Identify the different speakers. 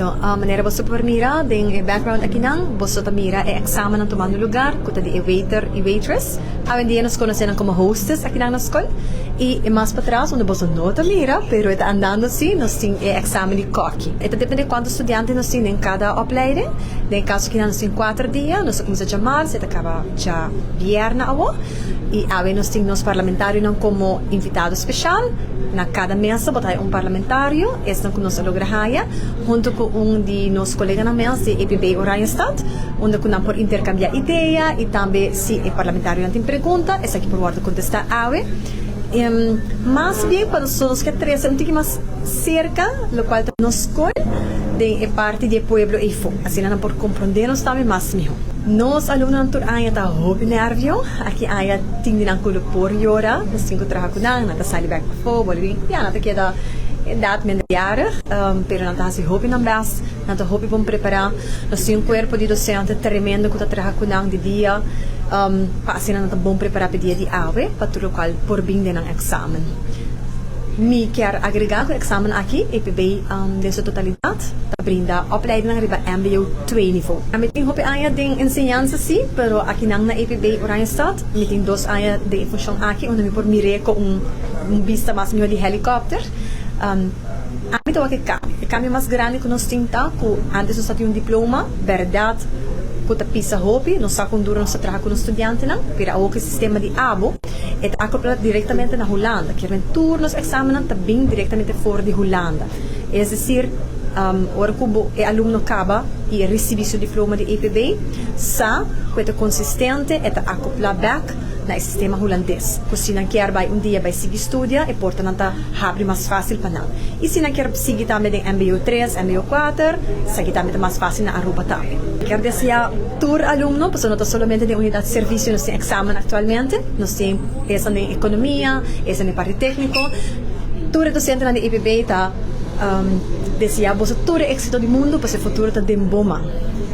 Speaker 1: Bueno, manera você por mira, den background aqui não, você tá mira é examen tomando lugar, kuta de waiter e waitress. Hoje em dia nos conhecem como hostess aqui na escola. E mais para trás, onde você não tá mira, pero está andando assim, nós temos examen de coque. Então depende de quantos estudantes nós temos em cada opleiding. Em caso que nós temos 4 dias, nós começamos a chamar, se acaba já viernes agora. E hoje nós temos parlamentarionan como invitado especial. Na cada mesa botar parlamentário, esse não conosco lograhaya, junto com de nossos colegas na mesa de EPB Oranjestad, onde nós por intercambiar ideia e também se o parlamentário tem pergunta, esse aqui por wordo contestar ave. Mas bem, quando somos que três, um pouquinho mais cerca, lo qual nos escolhe de parte do pueblo e fo. Assim não por compreendermos também mais melhor. Nós alunos não aya tá hope nervio, aqui aya ting dinang kulo por yora, nós cinco trabalho com nang, nata sali back fo, bolivia, ja nata queda edad mendiara, pero nata hasi hope não bas, nata hope bom preparar, nós temos corpo de docente tremendo que tá trabalho com nang de dia, assim nata bom preparar para dia de ave, para tudo qual por bem de nang examen. Me quer agregar com o examen aqui, EPB de sua totalidade, brinda opleiding ng riba MBO 2 niveau. Met in hope aya ding enseñanza sí, pero aqui nang na EPB Oranjestad, met in dos aya de função aqui, onde me por mire com vista mais melhor de helicóptero. Amito aqui o cambio mais grande que nós temos tá, que antes nós tínhamos diploma, verdade, que pisa hope, nós sacamos duro nós trabalhamos com estudiantenan, pero o que sistema de abo é acoplado diretamente na Holanda, que é turnos examen também diretamente fora de Holanda. É decir, ora que o aluno acaba e recebe seu diploma de EPB, sa que é consistente é acoplado back no sistema holandês. Porque se não quer dia vai seguir estudia e portanto abre mais fácil para não. E se não quer seguir também em MBO 3, MBO 4, seguir também mais fácil na Aruba também. Quer dizer, tour aluno, porque não está somente de Unidade de Servicio, nós temos examen atualmente, nós temos essa em economia, essa em parte técnico, tour docente na EPB está desejar todo o êxito do mundo para o futuro está de bom.